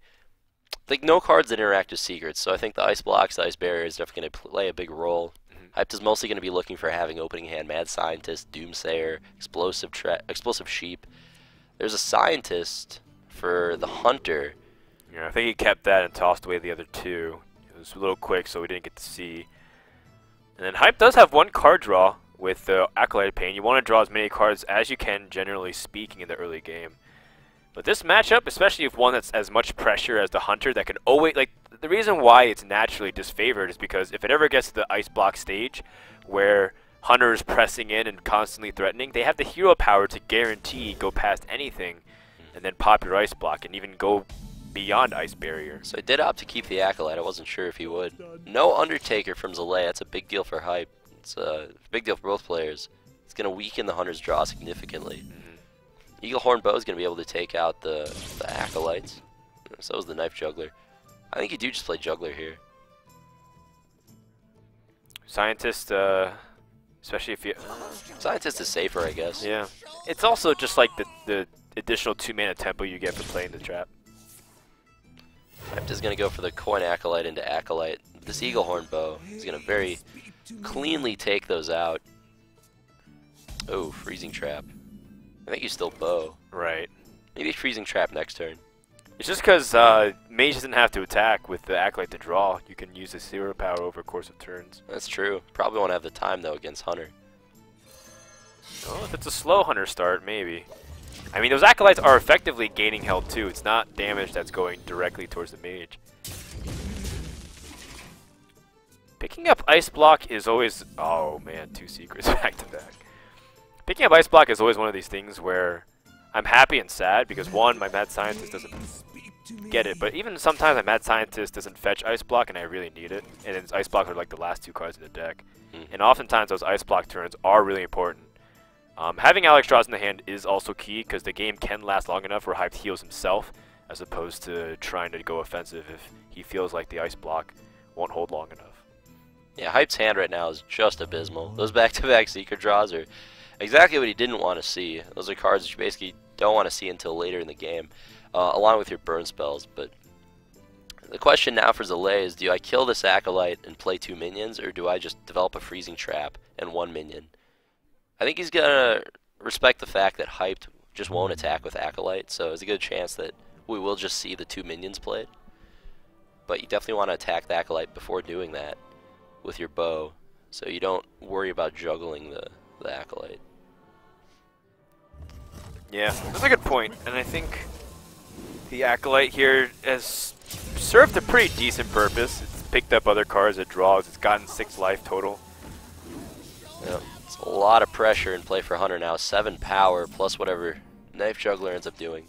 like no cards that interact with secrets. So I think the Ice Blocks, the Ice Barrier is definitely going to play a big role. Hyped is mostly going to be looking for having opening hand Mad Scientist, Doomsayer, Explosive Sheep. There's a Scientist for the Hunter. Yeah, I think he kept that and tossed away the other two. It was a little quick, so we didn't get to see. And then Hype does have one card draw with the Acolyte Pain. You want to draw as many cards as you can, generally speaking, in the early game. But this matchup, especially if one that's as much pressure as the Hunter, that can always, like, the reason why it's naturally disfavored is because if it ever gets to the Ice Block stage, where Hunter is pressing in and constantly threatening, they have the hero power to guarantee go past anything, and then pop your Ice Block, and even go beyond Ice Barrier. So I did opt to keep the Acolyte. I wasn't sure if he would. No Undertaker from Zalae. That's a big deal for Hype. It's a big deal for both players. It's going to weaken the Hunter's draw significantly. Eagle Horn Bow is going to be able to take out the Acolytes. So is the Knife Juggler. I think you do just play Juggler here. Scientist, especially if you... Scientist is safer, I guess. Yeah. It's also just like the additional 2-mana tempo you get for playing the trap. Hyped is going to go for the Coin Acolyte into Acolyte. This Eagle Horn Bow is going to very cleanly take those out. Oh, Freezing Trap. I think you still bow. Right. Maybe Freezing Trap next turn. It's just because Mage doesn't have to attack with the Acolyte to draw. You can use the hero power over a course of turns. That's true. Probably won't have the time, though, against Hunter. Oh, if it's a slow Hunter start, maybe. I mean, those Acolytes are effectively gaining health, too. It's not damage that's going directly towards the Mage. Picking up Ice Block is always... Oh, man, 2 secrets back to back. Picking up Ice Block is always one of these things where I'm happy and sad because, one, my Mad Scientist doesn't get it, but even sometimes my Mad Scientist doesn't fetch Ice Block and I really need it, and then Ice Block are like the last 2 cards in the deck. And oftentimes those Ice Block turns are really important. Having Alex draws in the hand is also key because the game can last long enough where Hyped heals himself as opposed to trying to go offensive if he feels like the Ice Block won't hold long enough. Yeah, Hype's hand right now is just abysmal. Those back-to-back secret draws are exactly what he didn't want to see. Those are cards that you basically don't want to see until later in the game, along with your burn spells. But the question now for Zalae is, do I kill this Acolyte and play 2 minions, or do I just develop a Freezing Trap and 1 minion? I think he's going to respect the fact that Hyped just won't attack with Acolyte, so there's a good chance that we will just see the 2 minions played. But you definitely want to attack the Acolyte before doing that with your bow, so you don't worry about juggling the Acolyte. Yeah, that's a good point, and I think the Acolyte here has served a pretty decent purpose. It's picked up other cards it draws, it's gotten 6 life total. Yep. It's a lot of pressure in play for Hunter now. 7 power plus whatever Knife Juggler ends up doing.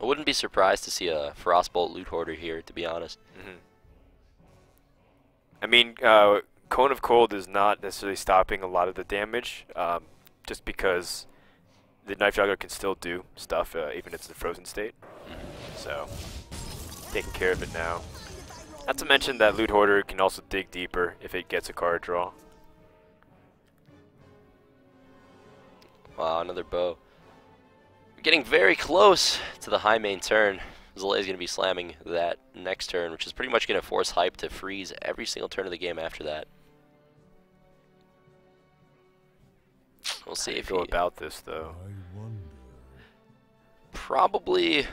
I wouldn't be surprised to see a Frostbolt Loot Hoarder here, to be honest. I mean, Cone of Cold is not necessarily stopping a lot of the damage, just because the Knife Juggler can still do stuff, even if it's in frozen state. So, taking care of it now. Not to mention that Loot Hoarder can also dig deeper if it gets a card draw. Wow, another bow. We're getting very close to the high main turn. Zalae is going to be slamming that next turn, which is pretty much going to force Hype to freeze every single turn of the game after that. We'll see if Go he... about this, though. Probably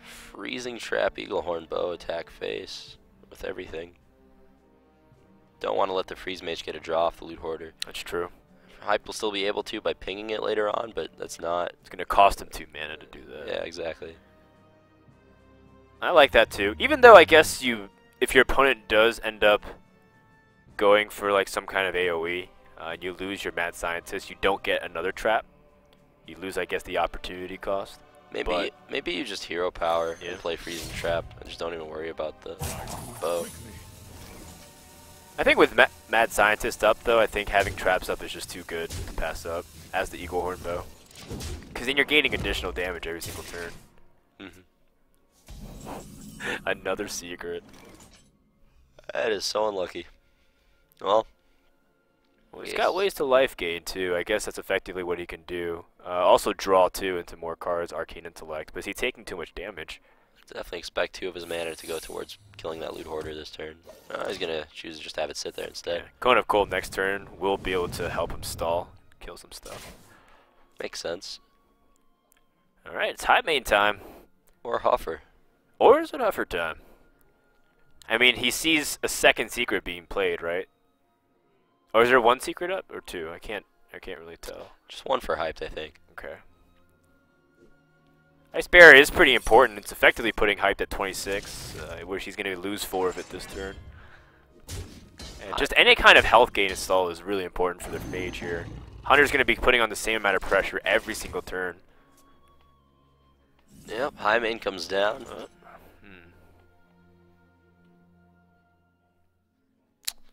Freezing Trap, Eagle Horn Bow, attack face with everything. Don't want to let the Freeze Mage get a draw off the Loot Hoarder. That's true. Hype will still be able to by pinging it later on, but that's not... It's going to cost him 2 mana to do that. Yeah, exactly. I like that too. Even though I guess if your opponent does end up going for like some kind of AoE, and you lose your Mad Scientist, you don't get another trap. You lose, I guess, the opportunity cost. Maybe you just hero power Yeah. and play Freezing Trap and just don't even worry about the bow. I think with Mad Scientist up, though, I think having traps up is just too good to pass up as the Eagle Horn Bow. Because then you're gaining additional damage every single turn. Another secret. That is so unlucky. Well, Well, he's got ways to life gain too. I guess that's effectively what he can do. Also draw too into more cards, Arcane Intellect. But is he taking too much damage? definitely expect 2 of his mana to go towards killing that Loot Hoarder this turn. He's gonna choose to just have it sit there instead. Yeah. Cone of Cold next turn will be able to help him stall, kill some stuff. Makes sense. Alright, it's high main time. Or Huffer. Or is it Huffer time? I mean, he sees a second secret being played, right? Or is there 1 secret up or 2? I can't really tell. Just 1 for hyped, I think. Okay. Ice Barrier is pretty important. It's effectively putting hyped at 26, where she's going to lose 4 of it this turn. And just any kind of health gain install is really important for the mage here. Hunter's going to be putting on the same amount of pressure every single turn. Yep, high main comes down.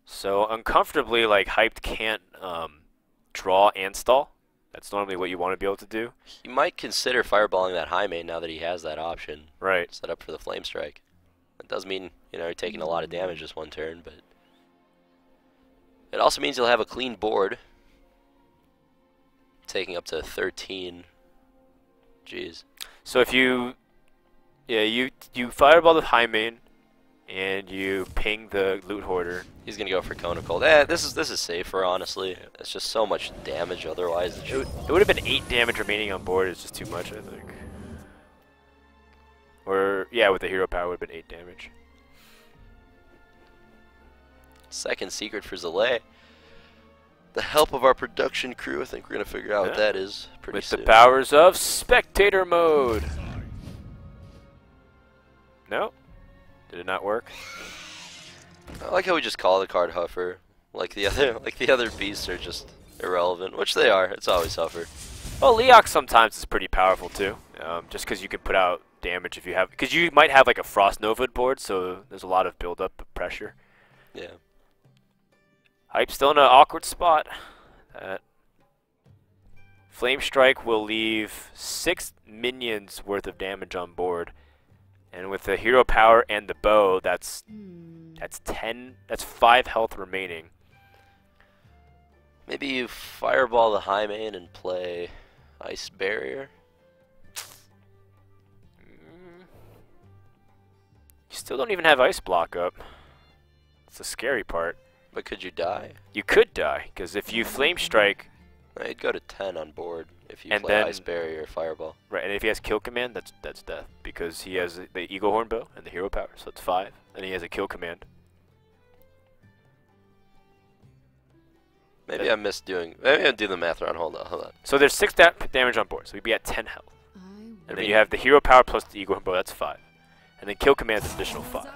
So uncomfortably, like, hyped can't draw and stall. That's normally what you want to be able to do. He might consider fireballing that high main now that he has that option. Right. Set up for the flame strike. That does mean, you know, you're taking a lot of damage this one turn, but it also means you'll have a clean board. Taking up to 13. Jeez. So if you fireball the high main and you ping the Loot Hoarder. He's gonna go for Cone of Cold. This is safer, honestly. It's just so much damage otherwise. It would have been 8 damage remaining on board. It's just too much, I think. Or yeah, with the hero power, it would have been 8 damage. Second secret for Zalae. The help of our production crew. I think we're gonna figure out what that is pretty soon. With the powers of spectator mode. No, did it not work? I like how we just call the card Huffer. Like the other beasts are just irrelevant, which they are. It's always Huffer. Well, Leox sometimes is pretty powerful too. Just because you can put out damage if you have, because you might have like a Frost Nova board, so there's a lot of build-up of pressure. Yeah. Hype's still in an awkward spot. Flame Strike will leave 6 minions worth of damage on board, and with the hero power and the bow, that's 10. That's 5 health remaining. Maybe you fireball the high main and play Ice Barrier. You still don't even have Ice Block up. It's the scary part. But could you die? You could die, because if you Flame Strike... You'd go to 10 on board if you and play then, Ice Barrier or Fireball. Right, and if he has Kill Command, that's death. Because he has the Eagle Horn Bow and the hero power, so it's 5. And he has a Kill Command. Maybe I missed doing... Maybe I do the math wrong. Hold on. So there's 6 damage on board, so we'd be at 10 health. And then you have the hero power plus the Eagle Horn Bow, that's 5. And then Kill Command's additional 5.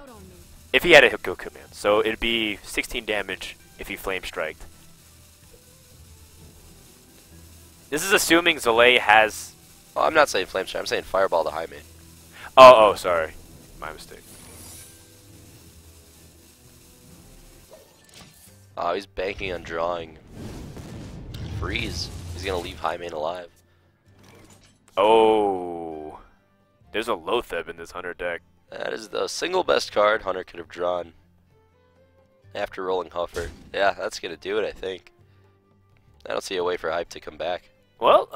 If he had a Kill Command. So it'd be 16 damage if he Flame Striked. This is assuming Zalae has... Oh, I'm not saying Flame Strike. I'm saying Fireball the high main. Oh, sorry. My mistake. Oh, he's banking on drawing. Freeze. He's going to leave high main alive. Oh. There's a Lotheb in this Hunter deck. That is the single best card Hunter could have drawn after rolling Huffer. Yeah, that's going to do it, I think. I don't see a way for Hype to come back. Well,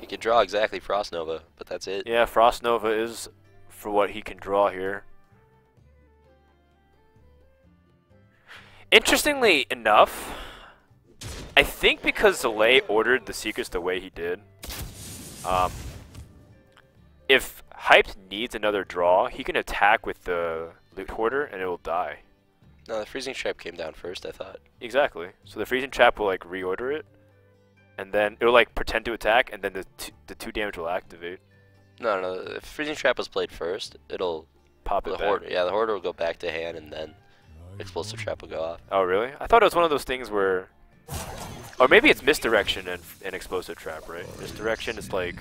He could draw exactly Frost Nova, but that's it. yeah, Frost Nova is for what he can draw here. Interestingly enough, I think because Zalae ordered the secrets the way he did, if Hyped needs another draw, he can attack with the Loot Hoarder and it will die. No, the Freezing Trap came down first, I thought. Exactly. So the Freezing Trap will like reorder it, and then it will like pretend to attack, and then the 2 damage will activate. No, if Freezing Trap was played first, it'll... Pop it the back. Hoarder, yeah, the Hoarder will go back to hand, and then Explosive Trap will go off. Oh, really? I thought it was one of those things where... Or maybe it's Misdirection and Explosive Trap, right? Misdirection is like...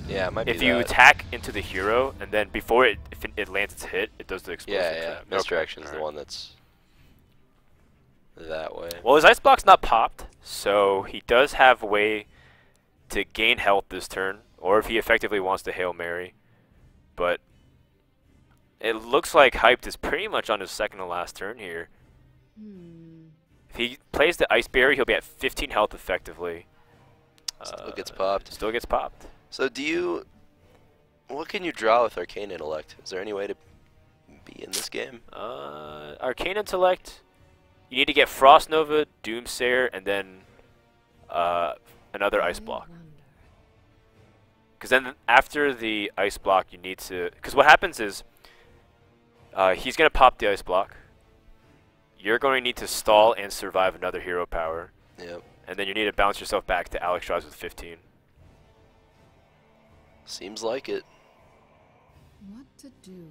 Yeah, it might be if you attack into the hero, and then before if it lands its hit, it does the Explosive Trap. Yeah, Misdirection is the one that's that way. Well, his Ice Block's not popped, so he does have a way to gain health this turn, or if he effectively wants to Hail Mary. But it looks like Hyped is pretty much on his second to last turn here. If he plays the Ice Barrier, he'll be at 15 health effectively. Still gets popped. Still gets popped. So what can you draw with Arcane Intellect? Is there any way to be in this game? Arcane Intellect, you need to get Frost Nova, Doomsayer, and then another Ice Block. Because then after the Ice Block, you need to... Because what happens is, he's going to pop the Ice Block. You're going to need to stall and survive another hero power. Yep. And then you need to bounce yourself back to Alexstrasza with 15. Seems like it. What to do?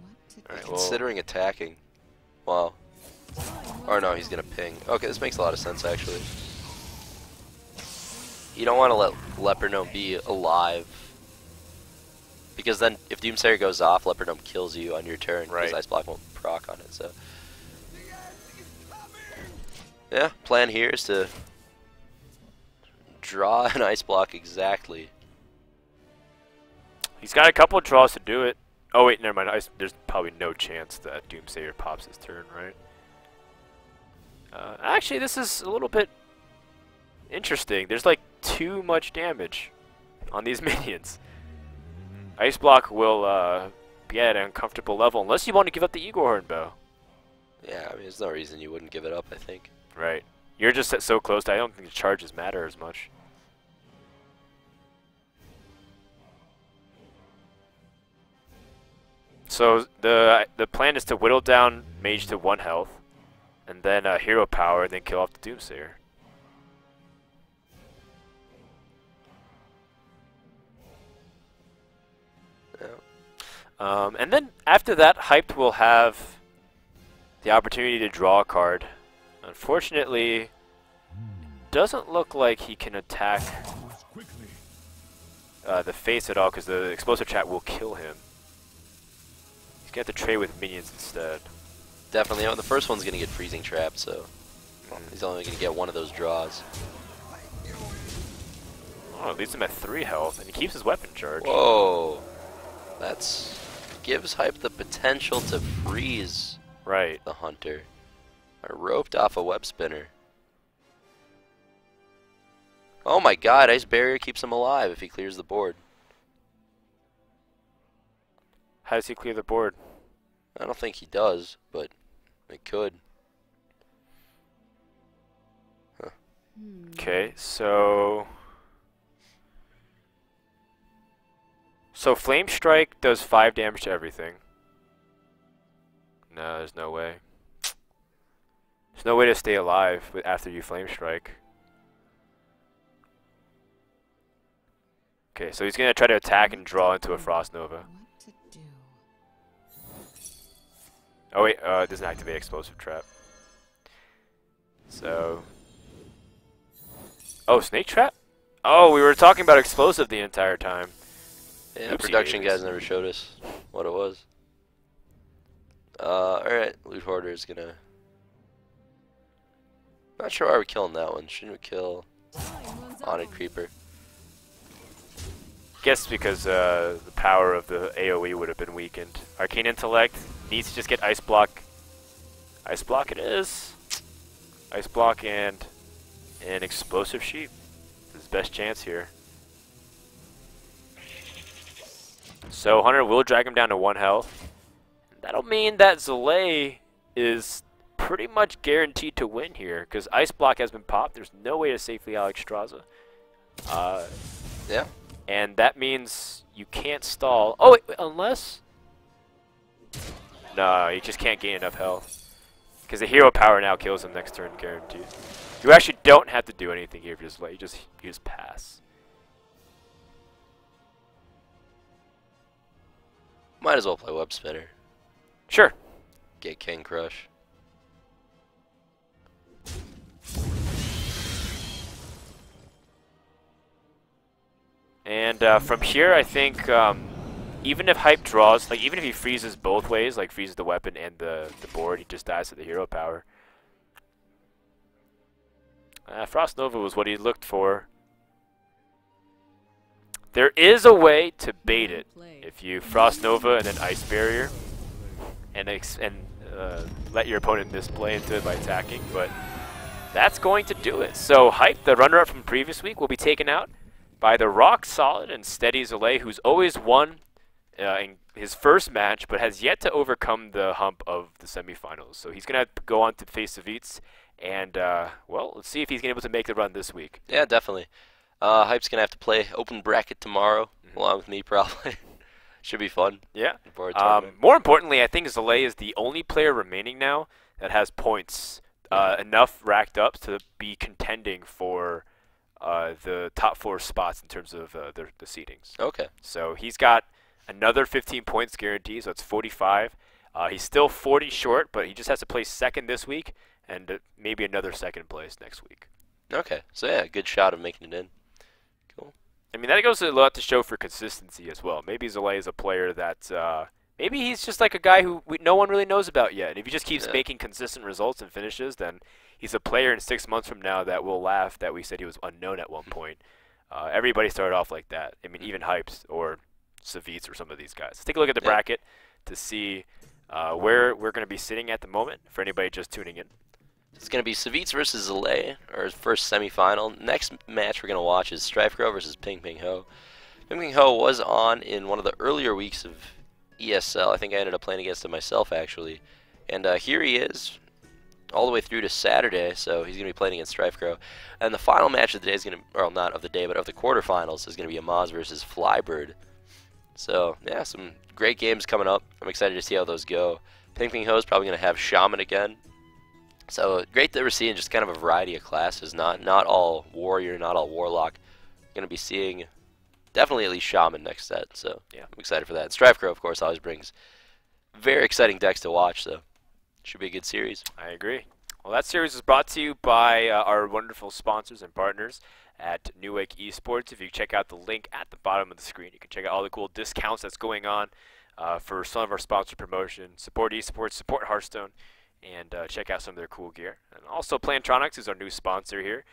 What to do? Alright, Considering attacking. Wow. Or no, he's gonna ping. Okay, this makes a lot of sense actually. You don't want to let Leopard Gnome be alive. Because then if Doomsayer goes off, Leopard Gnome kills you on your turn. Right. Because Ice Block won't proc on it, so. Yeah, plan here is to draw an Ice Block exactly. He's got a couple of draws to do it. Oh wait, never mind. There's probably no chance that Doomsayer pops his turn, right? Actually, this is a little bit interesting. There's like too much damage on these minions. Ice Block will be at an uncomfortable level unless you want to give up the Eagle Horn Bow. Yeah, I mean, there's no reason you wouldn't give it up, I think. Right. You're just so close to I don't think the charges matter as much. So the plan is to whittle down Mage to 1 health, and then hero power, and then kill off the Doomsayer. Yeah. And then after that, Hyped will have the opportunity to draw a card. Unfortunately, it doesn't look like he can attack the face at all, because the explosive chat will kill him. He's going to have to trade with minions instead. Definitely. The first one's going to get Freezing Trap, so he's only going to get one of those draws. Oh, it leaves him at 3 health, and he keeps his weapon charge. Whoa. That's gives Hype the potential to freeze Right. the Hunter. I roped off a web spinner. Oh my god, Ice Barrier keeps him alive if he clears the board. How does he clear the board? I don't think he does, but it could. Huh. Okay, so Flame Strike does 5 damage to everything. No, there's no way. There's no way to stay alive after you Flame Strike. Okay, so he's gonna try to attack and draw into a Frost Nova. What to do? Oh wait, it doesn't activate Explosive Trap. So, oh, Snake Trap? Oh, we were talking about Explosive the entire time. Yeah, Oopsie production daisies. guys never showed us what it was. Alright, Loot Hoarder is gonna... Not sure why we're killing that one. Shouldn't we kill Haunted Creeper? Guess because the power of the AoE would have been weakened. Arcane Intellect needs to just get Ice Block. Ice Block it is. Ice Block and an Explosive Sheep. This is his best chance here. So Hunter will drag him down to 1 health. That'll mean that Zalae is pretty much guaranteed to win here, because Ice Block has been popped. There's no way to safely Alexstrasza. Yeah. And that means you can't stall. Oh, wait, unless... No, you just can't gain enough health. Because the hero power now kills him next turn, guaranteed. You actually don't have to do anything here if you just let. You just pass. Might as well play Web Spinner. Sure. Get King Crush. And from here, I think even if Hype draws, like even if he freezes both ways, like freezes the weapon and the board, he just dies to the hero power. Frost Nova was what he looked for. There is a way to bait it. If you Frost Nova and then Ice Barrier, and let your opponent misplay into it by attacking, but that's going to do it. So Hype, the runner-up from previous week, will be taken out by the rock-solid and steady Zalae, who's always won in his first match, but has yet to overcome the hump of the semifinals. So he's going to go on to face Savitz, and, well, let's see if he's going to be able to make the run this week. Yeah, definitely. Hype's going to have to play open bracket tomorrow, along with me probably. Should be fun. Yeah. For more importantly, I think Zalae is the only player remaining now that has points enough racked up to be contending for the top 4 spots in terms of the seedings. Okay. So he's got another 15 points guaranteed, so it's 45. He's still 40 short, but he just has to play second this week and maybe another second place next week. Okay. So yeah, good shot of making it in. Cool. I mean, that goes a lot to show for consistency as well. Maybe Zalae is a player that maybe he's just like a guy who no one really knows about yet. And if he just keeps making consistent results and finishes, then he's a player in 6 months from now that will laugh that we said he was unknown at one point. Everybody started off like that. I mean, even Hypes or Savitz or some of these guys. Let's take a look at the bracket to see where we're going to be sitting at the moment for anybody just tuning in. It's going to be Savitz versus Zalae, our first semifinal. Next match we're going to watch is StrifeGrow versus Ping Ping Ho. Ping Ping Ho was on in one of the earlier weeks of ESL. I think I ended up playing against him myself, actually. And here he is, all the way through to Saturday, so he's going to be playing against StrifeGrow. And the final match of the day is going to, well, not of the day, but of the quarterfinals is going to be Amaz versus Flybird. So, yeah, some great games coming up. I'm excited to see how those go. Ping Ping Ho is probably going to have Shaman again. So great that we're seeing just kind of a variety of classes, not all warrior, not all warlock. Going to be seeing definitely at least shaman next set, so yeah, I'm excited for that. And StrifeGrow, of course, always brings very exciting decks to watch, so should be a good series. I agree. Well, that series is brought to you by our wonderful sponsors and partners at Newegg Esports. If you check out the link at the bottom of the screen, you can check out all the cool discounts that's going on for some of our sponsored promotions. Support esports, support Hearthstone, and check out some of their cool gear. And also Plantronics is our new sponsor here.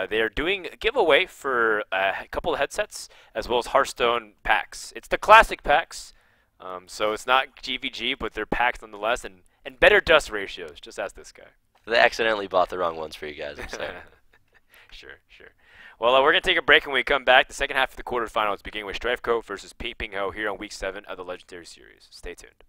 They are doing a giveaway for a couple of headsets as well as Hearthstone packs. It's the classic packs, so it's not GVG, but they're packs nonetheless, and better dust ratios. Just ask this guy. They accidentally bought the wrong ones for you guys, I'm sorry. Sure. Well, we're going to take a break, and when we come back, the second half of the quarterfinals beginning with StrifeGrow versus Ping Ping Ho here on Week 7 of the Legendary Series. Stay tuned.